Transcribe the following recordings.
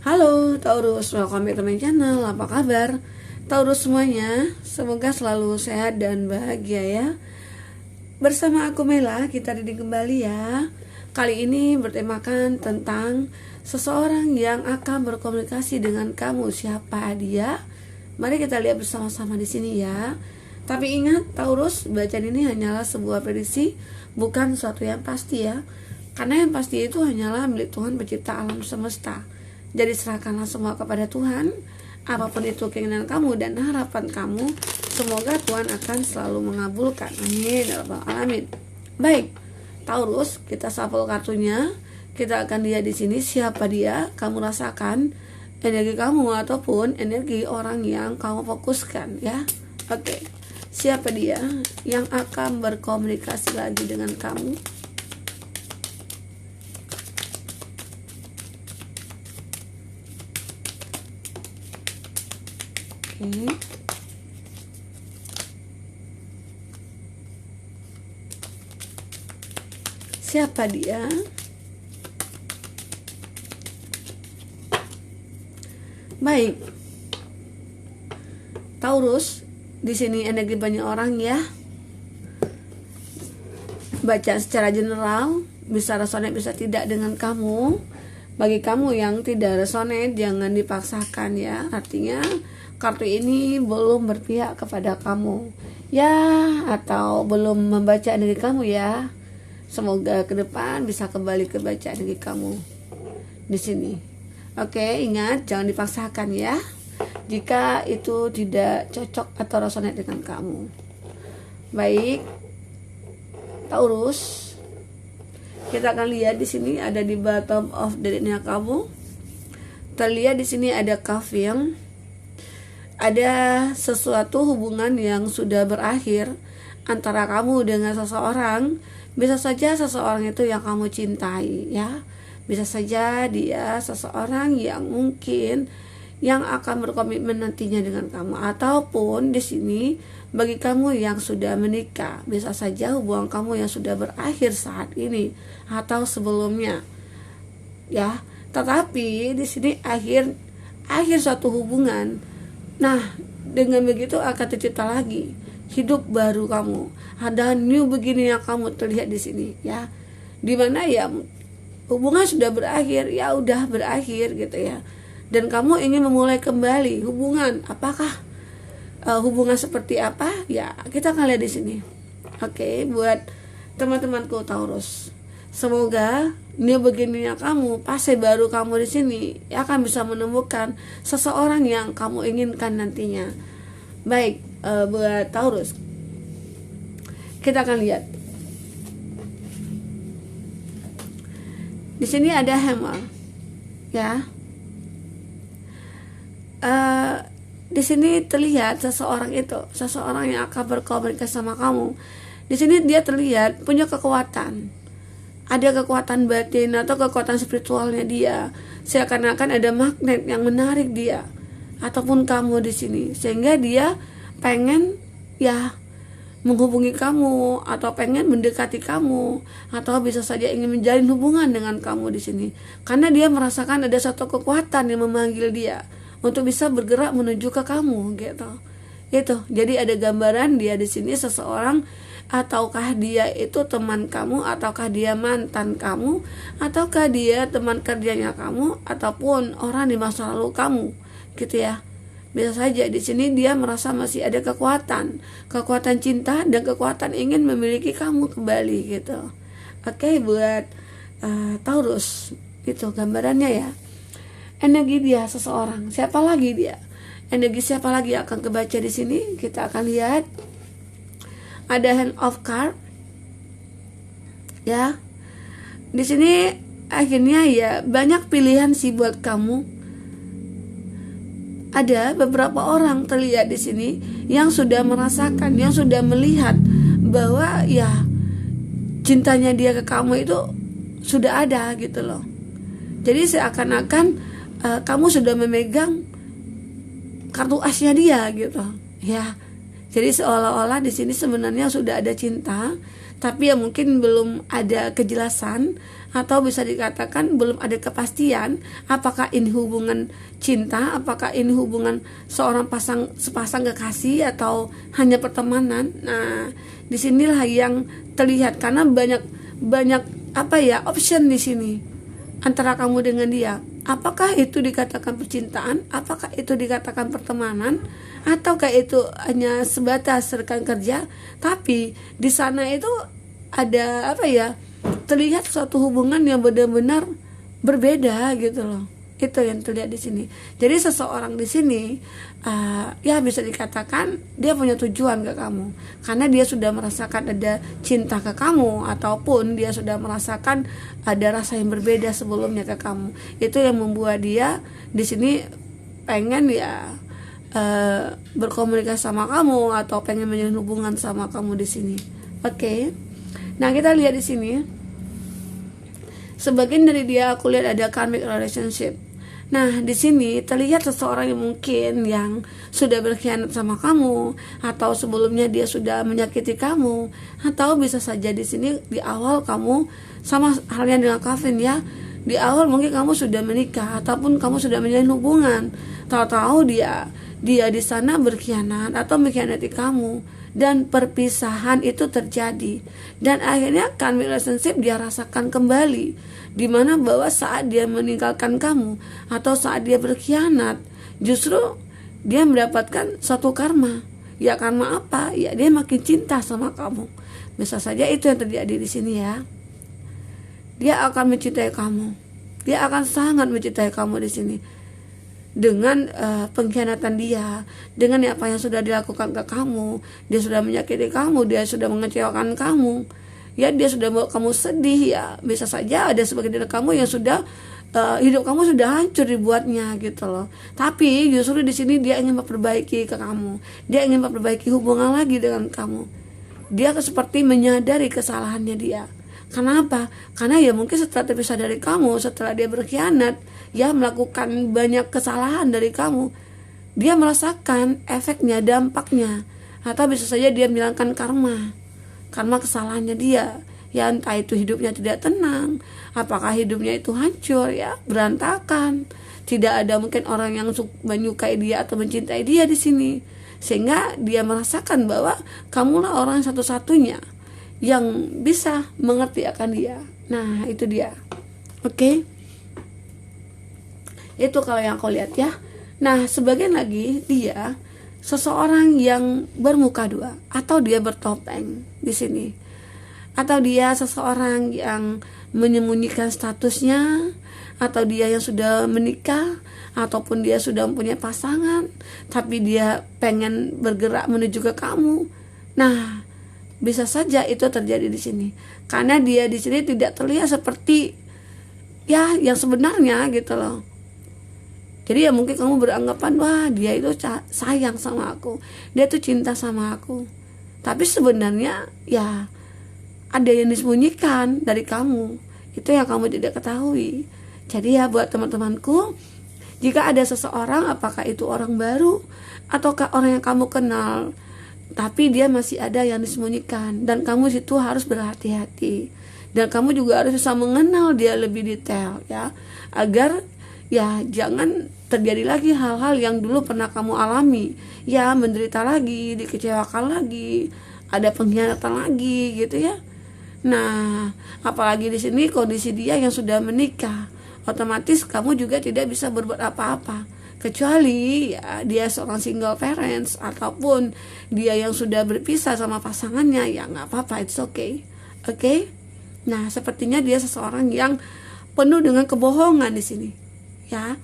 Halo Taurus, welcome back to my channel. Apa kabar Taurus semuanya? Semoga selalu sehat dan bahagia ya. Bersama aku Mela, kita reading kembali ya. Kali ini bertemakan tentang seseorang yang akan berkomunikasi dengan kamu. Siapa dia? Mari kita lihat bersama-sama di sini ya. Tapi ingat Taurus, bacaan ini hanyalah sebuah prediksi, bukan sesuatu yang pasti ya. Karena yang pasti itu hanyalah milik Tuhan pencipta alam semesta. Jadi serahkanlah semua kepada Tuhan. Apapun itu keinginan kamu dan harapan kamu, semoga Tuhan akan selalu mengabulkan. Amin ya rabbal alamin. Baik, Taurus, kita shuffle kartunya. Kita akan lihat di sini siapa dia. Kamu rasakan energi kamu ataupun energi orang yang kamu fokuskan ya. Oke. Siapa dia yang akan berkomunikasi lagi dengan kamu? Oke. Siapa dia? Baik. Taurus, di sini energi banyak orang ya. Baca secara general, bisa resonate bisa tidak dengan kamu. Bagi kamu yang tidak resonate, jangan dipaksakan ya. Artinya kartu ini belum berpihak kepada kamu ya, atau belum membaca energi kamu ya. Semoga ke depan bisa kembali ke baca energi kamu di sini. Oke, ingat jangan dipaksakan ya jika itu tidak cocok atau resonate dengan kamu. Baik, Taurus, kita akan lihat di sini ada di bottom of the decknya kamu. Terlihat di sini ada kafir. Ada sesuatu hubungan yang sudah berakhir antara kamu dengan seseorang. Bisa saja seseorang itu yang kamu cintai ya. Bisa saja dia seseorang yang mungkin yang akan berkomitmen nantinya dengan kamu, ataupun di sini bagi kamu yang sudah menikah, bisa saja hubungan kamu yang sudah berakhir saat ini atau sebelumnya ya. Tetapi di sini akhir suatu hubungan. Nah, dengan begitu akan tercipta lagi hidup baru kamu. Ada new begini yang kamu terlihat di sini ya. Dimana ya hubungan sudah berakhir, ya udah berakhir gitu ya. Dan kamu ingin memulai kembali hubungan. Apakah hubungan seperti apa? Ya, kita akan lihat di sini. Oke, buat teman-temanku Taurus, semoga ini begininya kamu, fase baru kamu di sini akan bisa menemukan seseorang yang kamu inginkan nantinya. Baik, buat Taurus, kita akan lihat. Di sini ada hammer, ya. Di sini terlihat seseorang yang akan berkomunikasi sama kamu. Di sini dia terlihat punya kekuatan. Ada kekuatan batin atau kekuatan spiritualnya dia. Seakan-akan ada magnet yang menarik dia ataupun kamu di sini, sehingga dia pengen ya menghubungi kamu atau pengen mendekati kamu, atau bisa saja ingin menjalin hubungan dengan kamu di sini. Karena dia merasakan ada satu kekuatan yang memanggil dia untuk bisa bergerak menuju ke kamu gitu. Itu. Jadi ada gambaran dia di sini seseorang, ataukah dia itu teman kamu, ataukah dia mantan kamu, ataukah dia teman kerjanya kamu, ataupun orang di masa lalu kamu, gitu ya. Bisa saja di sini dia merasa masih ada kekuatan cinta dan kekuatan ingin memiliki kamu kembali gitu. Oke, buat Taurus, itu gambarannya ya. Energi dia seseorang, siapa lagi dia? Energi siapa lagi akan kebaca di sini? Kita akan lihat. Ada hand of card ya. Di sini akhirnya ya banyak pilihan sih buat kamu. Ada beberapa orang terlihat di sini yang sudah merasakan, yang sudah melihat bahwa ya cintanya dia ke kamu itu sudah ada gitu loh. Jadi seakan-akan kamu sudah memegang kartu asnya dia gitu ya. Jadi seolah-olah di sini sebenarnya sudah ada cinta, tapi ya mungkin belum ada kejelasan, atau bisa dikatakan belum ada kepastian apakah ini hubungan cinta, apakah ini hubungan seorang sepasang kekasih atau hanya pertemanan. Nah, disinilah yang terlihat karena banyak option di sini antara kamu dengan dia. Apakah itu dikatakan percintaan, apakah itu dikatakan pertemanan, ataukah itu hanya sebatas rekan kerja. Tapi di sana itu ada terlihat suatu hubungan yang benar-benar berbeda gitu loh. Itu yang terlihat di sini. Jadi seseorang di sini ya bisa dikatakan dia punya tujuan ke kamu, karena dia sudah merasakan ada cinta ke kamu, ataupun dia sudah merasakan ada rasa yang berbeda sebelumnya ke kamu. Itu yang membuat dia di sini pengen berkomunikasi sama kamu, atau pengen menjalin hubungan sama kamu di sini. Oke. Nah, kita lihat di sini. Sebagian dari dia aku lihat ada karmic relationship. Nah, di sini terlihat seseorang yang mungkin yang sudah berkhianat sama kamu, atau sebelumnya dia sudah menyakiti kamu, atau bisa saja di sini di awal kamu sama halnya dengan Kevin ya. Di awal mungkin kamu sudah menikah, ataupun kamu sudah menjalin hubungan. Tahu-tahu dia di sana berkhianat atau mengkhianati kamu, dan perpisahan itu terjadi, dan akhirnya karmic relationship dia rasakan kembali, dimana bahwa saat dia meninggalkan kamu atau saat dia berkhianat, justru dia mendapatkan suatu karma. Ya, karma apa? Ya, dia makin cinta sama kamu. Bisa saja itu yang terjadi di sini ya. Dia akan mencintai kamu. Dia akan sangat mencintai kamu di sini. Dengan pengkhianatan dia, dengan apa yang sudah dilakukan ke kamu, dia sudah menyakiti kamu, dia sudah mengecewakan kamu, ya dia sudah membuat kamu sedih ya. Bisa saja ada sebagian dari kamu yang sudah hidup kamu sudah hancur dibuatnya gitu loh. Tapi justru di sini dia ingin memperbaiki ke kamu, dia ingin memperbaiki hubungan lagi dengan kamu. Dia seperti menyadari kesalahannya dia. Kenapa? Karena ya mungkin setelah terpisah dari kamu, setelah dia berkhianat, ya melakukan banyak kesalahan dari kamu, dia merasakan efeknya, dampaknya, atau bisa saja dia bilangkan karma kesalahannya dia. Ya entah itu hidupnya tidak tenang, apakah hidupnya itu hancur ya, berantakan, tidak ada mungkin orang yang menyukai dia atau mencintai dia di sini, sehingga dia merasakan bahwa kamulah orang satu-satunya yang bisa mengerti akan dia. Nah, itu dia. Oke. Itu kalau yang aku lihat ya. Nah, sebagian lagi dia seseorang yang bermuka dua, atau dia bertopeng di sini, atau dia seseorang yang menyembunyikan statusnya, atau dia yang sudah menikah, ataupun dia sudah mempunyai pasangan, tapi dia pengen bergerak menuju ke kamu. Nah, bisa saja itu terjadi di sini, karena dia di sini tidak terlihat seperti ya yang sebenarnya gitu loh. Jadi ya mungkin kamu beranggapan, wah dia itu sayang sama aku, dia itu cinta sama aku, tapi sebenarnya ya ada yang disembunyikan dari kamu, itu yang kamu tidak ketahui. Jadi ya buat teman-temanku, jika ada seseorang, apakah itu orang baru ataukah orang yang kamu kenal, tapi dia masih ada yang disembunyikan, dan kamu situ harus berhati-hati, dan kamu juga harus bisa mengenal dia lebih detail ya, agar ya jangan terjadi lagi hal-hal yang dulu pernah kamu alami, ya menderita lagi, dikecewakan lagi, ada pengkhianatan lagi gitu ya. Nah, apalagi di sini kondisi dia yang sudah menikah, otomatis kamu juga tidak bisa berbuat apa-apa, kecuali ya dia seorang single parents, ataupun dia yang sudah berpisah sama pasangannya, ya nggak apa-apa, it's okay. Oke. Nah, sepertinya dia seseorang yang penuh dengan kebohongan di sini ya.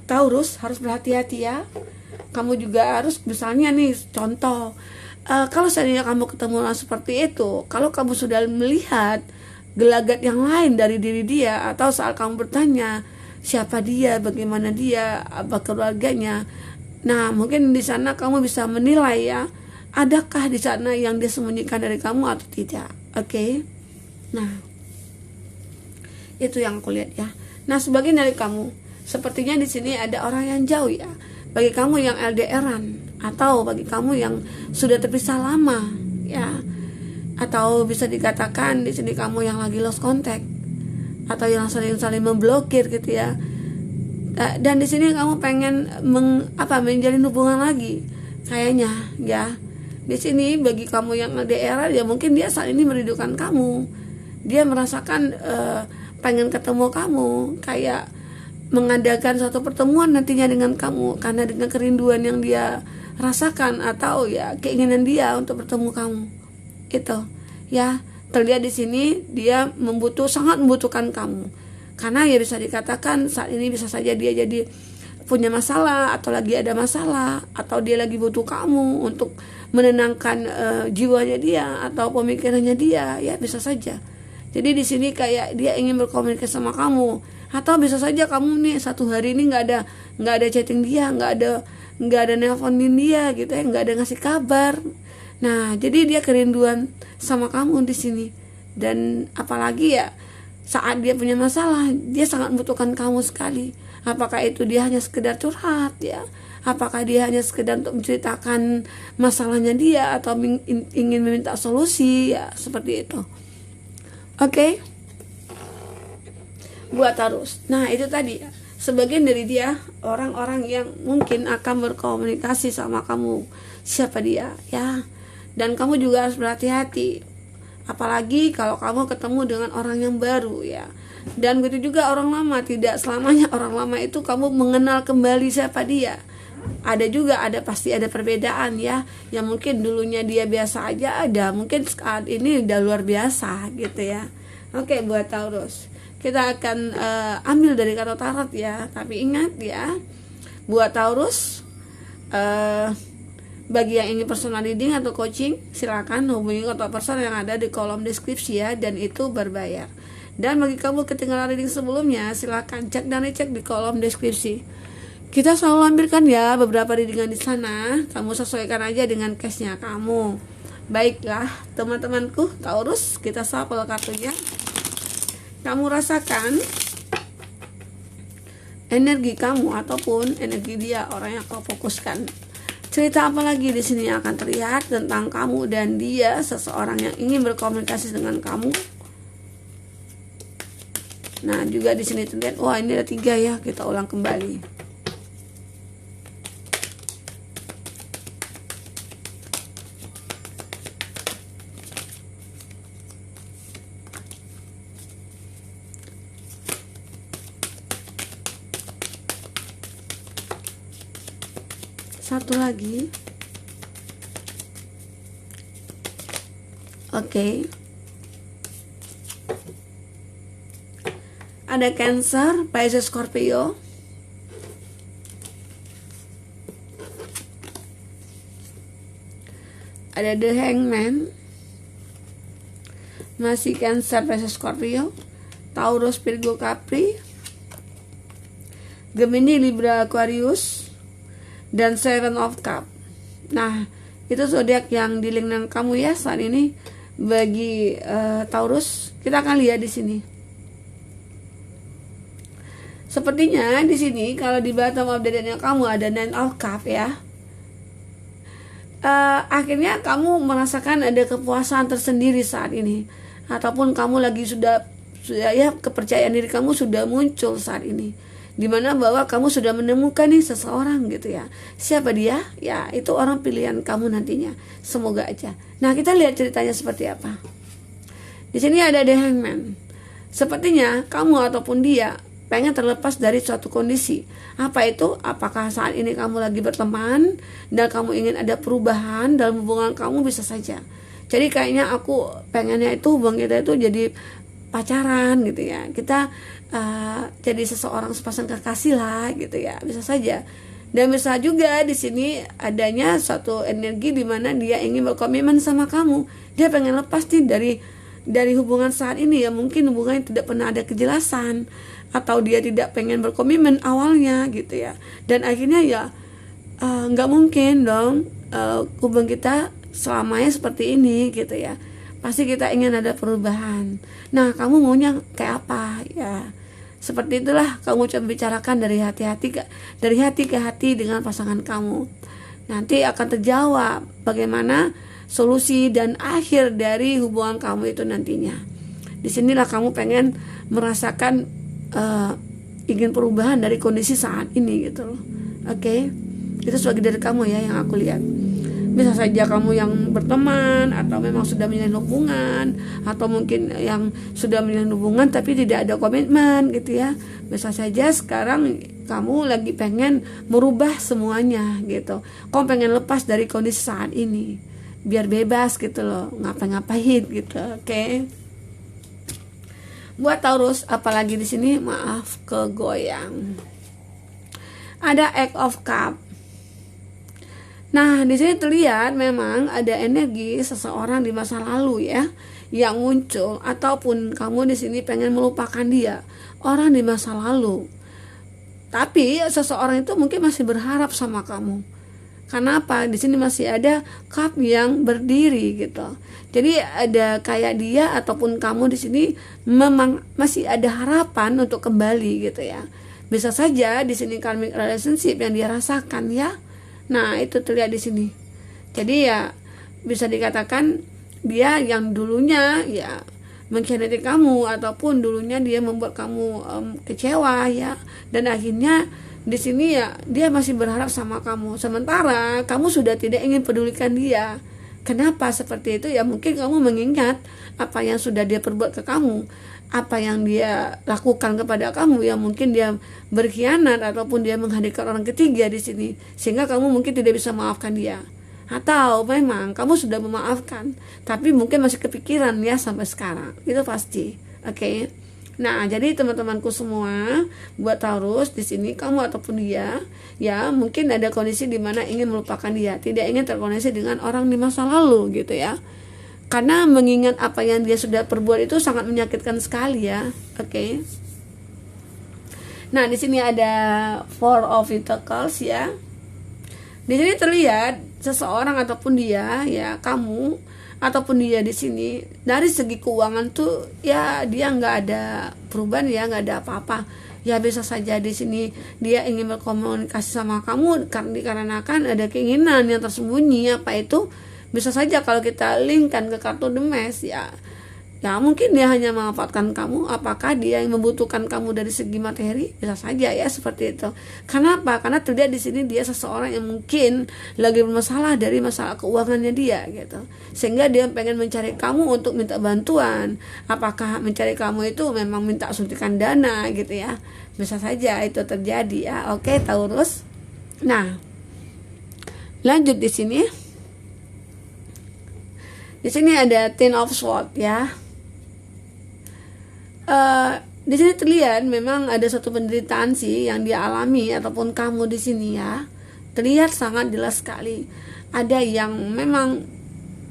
Taurus harus berhati-hati ya. Kamu juga harus, misalnya nih contoh, kalau seandainya kamu ketemu orang seperti itu, kalau kamu sudah melihat gelagat yang lain dari diri dia, atau saat kamu bertanya siapa dia, bagaimana dia, apa keluarganya, nah mungkin di sana kamu bisa menilai ya, adakah di sana yang dia sembunyikan dari kamu atau tidak. Oke. Nah, itu yang aku lihat ya. Nah, sebagian dari kamu, sepertinya di sini ada orang yang jauh ya. Bagi kamu yang LDRan, atau bagi kamu yang sudah terpisah lama ya, atau bisa dikatakan di sini kamu yang lagi lost contact atau yang saling memblokir gitu ya. Dan di sini kamu pengen menjalin hubungan lagi kayaknya ya. Di sini bagi kamu yang LDR ya mungkin dia saat ini merindukan kamu. Dia merasakan pengen ketemu kamu, kayak mengadakan suatu pertemuan nantinya dengan kamu karena dengan kerinduan yang dia rasakan atau ya keinginan dia untuk bertemu kamu. Itu ya, terlihat di sini dia sangat membutuhkan kamu. Karena ya bisa dikatakan saat ini bisa saja dia jadi punya masalah atau lagi ada masalah atau dia lagi butuh kamu untuk menenangkan jiwanya dia atau pemikirannya dia, ya bisa saja. Jadi di sini kayak dia ingin berkomunikasi sama kamu, atau bisa saja kamu nih satu hari ini nggak ada chatting dia, nggak ada nelponin dia gitu ya, nggak ada ngasih kabar. Nah jadi dia kerinduan sama kamu di sini. Dan apalagi ya saat dia punya masalah, dia sangat membutuhkan kamu sekali. Apakah itu dia hanya sekedar curhat ya, apakah dia hanya sekedar untuk menceritakan masalahnya dia atau ingin meminta solusi ya, seperti itu. Oke. Buat Taurus. Nah, itu tadi sebagian dari dia orang-orang yang mungkin akan berkomunikasi sama kamu. Siapa dia ya? Dan kamu juga harus berhati-hati. Apalagi kalau kamu ketemu dengan orang yang baru ya. Dan begitu juga orang lama, tidak selamanya orang lama itu kamu mengenal kembali siapa dia. Pasti ada perbedaan ya. Yang mungkin dulunya dia biasa aja, ada mungkin saat ini udah luar biasa gitu ya. Oke, buat Taurus, kita akan ambil dari kartu tarot ya. Tapi ingat ya, buat Taurus, bagi yang ingin personal reading atau coaching, silakan hubungi kontak person yang ada di kolom deskripsi ya, dan itu berbayar. Dan bagi kamu ketinggalan reading sebelumnya, silakan cek dan dicek di kolom deskripsi. Kita selalu ambilkan ya beberapa readingan di sana. Kamu sesuaikan aja dengan case-nya kamu. Baiklah teman-temanku Taurus, kita shuffle kartunya. Kamu rasakan energi kamu ataupun energi dia, orang yang kau fokuskan. Cerita apa lagi di sini yang akan terlihat tentang kamu dan dia, seseorang yang ingin berkomunikasi dengan kamu. Nah, juga di sini terlihat, wah ini ada 3 ya, kita ulang kembali. Satu lagi. Oke. Ada Cancer, Pisces, Scorpio. Ada The Hangman. Masih Cancer, Pisces, Scorpio. Taurus, Virgo, Capri. Gemini, Libra, Aquarius. Dan Seven of Cup. Nah, itu zodiak yang di link dengan kamu ya saat ini. Bagi Taurus, kita akan lihat di sini. Sepertinya di sini kalau di bottom of the decknya kamu ada Nine of Cup ya. Akhirnya kamu merasakan ada kepuasan tersendiri saat ini, ataupun kamu lagi sudah ya, kepercayaan diri kamu sudah muncul saat ini, dimana bahwa kamu sudah menemukan nih seseorang gitu ya. Siapa dia? Ya itu orang pilihan kamu nantinya. Semoga aja. Nah kita lihat ceritanya seperti apa. Di sini ada The Hangman. Sepertinya kamu ataupun dia pengen terlepas dari suatu kondisi. Apa itu? Apakah saat ini kamu lagi berteman dan kamu ingin ada perubahan dalam hubungan kamu? Bisa saja. Jadi kayaknya aku pengennya itu hubungan kita itu jadi pacaran gitu ya. Kita jadi seseorang sepasang kekasih lah gitu ya. Bisa saja. Dan bisa juga di sini adanya suatu energi di mana dia ingin berkomitmen sama kamu. Dia pengen lepas nih dari hubungan saat ini ya. Mungkin hubungannya tidak pernah ada kejelasan, atau dia tidak pengen berkomitmen awalnya gitu ya. Dan akhirnya ya nggak mungkin dong hubungan kita selamanya seperti ini gitu ya. Pasti kita ingin ada perubahan. Nah kamu maunya kayak apa ya? Seperti itulah kamu coba bicarakan dari hati ke hati dengan pasangan kamu. Nanti akan terjawab bagaimana solusi dan akhir dari hubungan kamu itu nantinya. Disinilah kamu pengen merasakan ingin perubahan dari kondisi saat ini gitu loh. Oke, itu sebagai dari kamu ya yang aku lihat. Bisa saja kamu yang berteman, atau memang sudah menjalin hubungan, atau mungkin yang sudah menjalin hubungan tapi tidak ada komitmen gitu ya. Bisa saja sekarang kamu lagi pengen merubah semuanya gitu. Kamu pengen lepas dari kondisi saat ini, biar bebas gitu loh, ngapa-ngapain gitu. Oke. Buat Taurus, apalagi di sini maaf kegoyang. Ada Eight of Cup. Nah, di sini terlihat memang ada energi seseorang di masa lalu ya yang muncul, ataupun kamu di sini pengen melupakan dia, orang di masa lalu. Tapi seseorang itu mungkin masih berharap sama kamu. Kenapa? Di sini masih ada cup yang berdiri gitu. Jadi ada kayak dia ataupun kamu di sini memang masih ada harapan untuk kembali gitu ya. Bisa saja di sini karmic relationship yang dia rasakan ya. Nah, itu terlihat di sini. Jadi ya bisa dikatakan dia yang dulunya ya mengkhianati kamu, ataupun dulunya dia membuat kamu kecewa ya, dan akhirnya di sini ya dia masih berharap sama kamu, sementara kamu sudah tidak ingin pedulikan dia. Kenapa seperti itu? Ya mungkin kamu mengingat apa yang sudah dia perbuat ke kamu, apa yang dia lakukan kepada kamu, yang mungkin dia berkhianat ataupun dia menghadirkan orang ketiga di sini, sehingga kamu mungkin tidak bisa maafkan dia. Atau memang kamu sudah memaafkan tapi mungkin masih kepikiran ya sampai sekarang, itu pasti. Oke. Nah, jadi teman-temanku semua, buat Taurus di sini kamu ataupun dia ya mungkin ada kondisi di mana ingin melupakan dia, tidak ingin terkoneksi dengan orang di masa lalu gitu ya. Karena mengingat apa yang dia sudah perbuat itu sangat menyakitkan sekali ya. Oke. Nah, di sini ada Four of Pentacles ya. Di sini terlihat seseorang ataupun dia ya, kamu ataupun dia di sini dari segi keuangan tuh ya dia nggak ada perubahan ya, nggak ada apa-apa. Ya bisa saja di sini dia ingin berkomunikasi sama kamu dikarenakan ada keinginan yang tersembunyi. Apa itu? Bisa saja kalau kita linkkan ke kartu The Mask ya mungkin dia hanya memanfaatkan kamu. Apakah dia yang membutuhkan kamu dari segi materi? Bisa saja ya seperti itu. Kenapa? Karena terlihat di sini dia seseorang yang mungkin lagi bermasalah dari masalah keuangannya dia gitu, sehingga dia pengen mencari kamu untuk minta bantuan. Apakah mencari kamu itu memang minta suntikan dana gitu ya? Bisa saja itu terjadi ya. Oke, Taurus. Nah, lanjut di sini. Di sini ada Ten of Swords ya. Di sini terlihat memang ada satu penderitaan sih yang dia alami ataupun kamu di sini ya. Terlihat sangat jelas sekali. Ada yang memang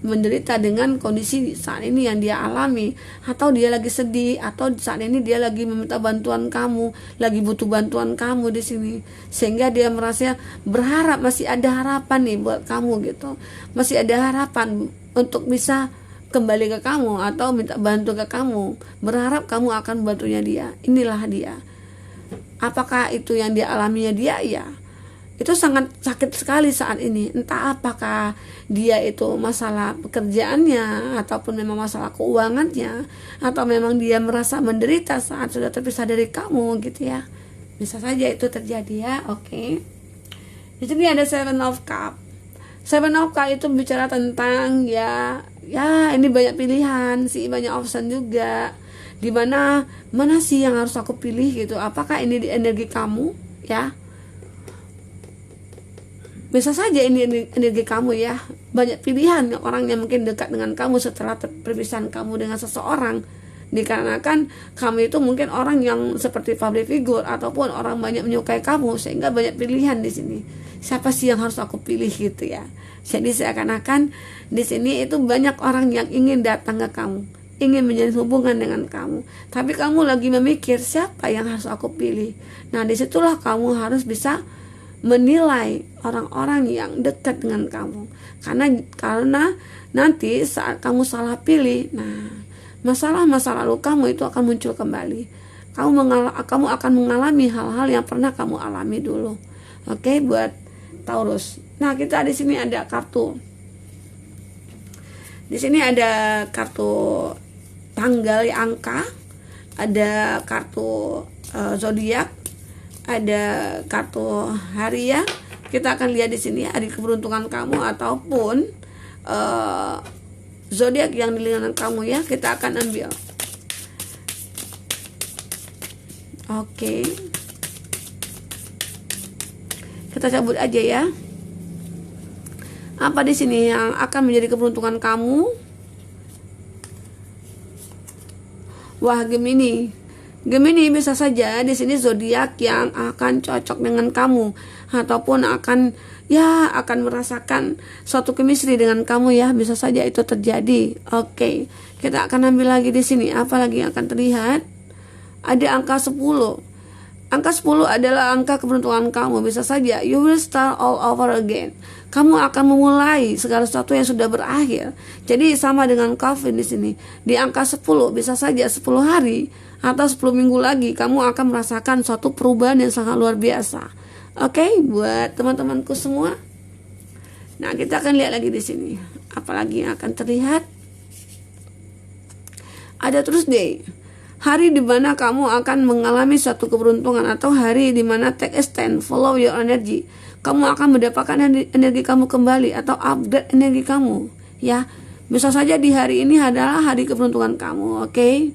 menderita dengan kondisi saat ini yang dia alami, atau dia lagi sedih, atau saat ini dia lagi meminta bantuan kamu, lagi butuh bantuan kamu di sini, sehingga dia merasa berharap masih ada harapan nih buat kamu gitu, masih ada harapan untuk bisa kembali ke kamu atau minta bantu ke kamu, berharap kamu akan bantunya dia. Inilah dia. Apakah itu yang dia alaminya dia? Ya, itu sangat sakit sekali saat ini. Entah apakah dia itu masalah pekerjaannya, ataupun memang masalah keuangannya, atau memang dia merasa menderita saat sudah terpisah dari kamu gitu ya. Bisa saja itu terjadi ya. Oke. Di sini ada Seven of Cup. Seven of Cup itu bicara tentang ya ini banyak pilihan sih, banyak option juga. Dimana mana sih yang harus aku pilih gitu? Apakah ini di energi kamu ya? Bisa saja ini energi kamu ya. Banyak pilihan orang yang mungkin dekat dengan kamu setelah perpisahan kamu dengan seseorang. Dikarenakan kamu itu mungkin orang yang seperti public figure, ataupun orang banyak menyukai kamu, sehingga banyak pilihan di sini. Siapa sih yang harus aku pilih gitu ya? Jadi seakan-akan di sini itu banyak orang yang ingin datang ke kamu, ingin menjalin hubungan dengan kamu, tapi kamu lagi memikir siapa yang harus aku pilih. Nah, disitulah kamu harus bisa menilai orang-orang yang dekat dengan kamu, karena nanti saat kamu salah pilih, nah masalah-masa lalu kamu itu akan muncul kembali. Kamu akan mengalami hal-hal yang pernah kamu alami dulu. Oke, buat Taurus. Nah, kita di sini ada kartu Di sini ada kartu tanggal ya, angka, ada kartu zodiak, ada kartu hari ya. Kita akan lihat di sini hari keberuntungan kamu ataupun zodiak yang di lingkungan kamu ya. Kita akan ambil. Oke. Kita cabut aja ya. Apa di sini yang akan menjadi keberuntungan kamu? Wah, Gemini. Gemini bisa saja di sini zodiak yang akan cocok dengan kamu ataupun akan merasakan suatu chemistry dengan kamu ya. Bisa saja itu terjadi. Oke. Kita akan ambil lagi di sini. Apa lagi yang akan terlihat? Ada angka 10. Angka 10 adalah angka keberuntungan kamu. Bisa saja you will start all over again. Kamu akan memulai segala sesuatu yang sudah berakhir. Jadi sama dengan Calvin di sini. Di angka 10 bisa saja 10 hari atau 10 minggu lagi kamu akan merasakan suatu perubahan yang sangat luar biasa. Oke, buat teman-temanku semua. Nah, kita akan lihat lagi di sini. Apalagi yang akan terlihat? Ada Tuesday. Hari di mana kamu akan mengalami suatu keberuntungan atau hari di mana take a stand, follow your energy. Kamu akan mendapatkan energi kamu kembali atau upgrade energi kamu. Ya, bisa saja di hari ini adalah hari keberuntungan kamu. Oke,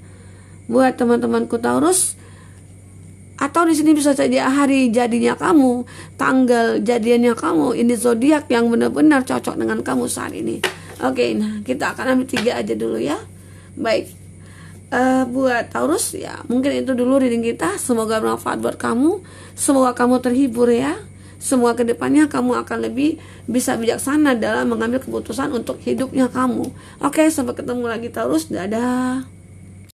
buat teman-temanku Taurus. Atau di sini bisa saja hari jadinya kamu, tanggal jadiannya kamu. Ini zodiak yang benar-benar cocok dengan kamu saat ini. Oke, nah kita akan ambil 3 aja dulu ya. Baik. Buat Taurus ya, mungkin itu dulu reading kita. Semoga bermanfaat buat kamu. Semoga kamu terhibur ya. Semoga kedepannya kamu akan lebih bisa bijaksana dalam mengambil keputusan untuk hidupnya kamu. Oke, sampai ketemu lagi Taurus. Dadah.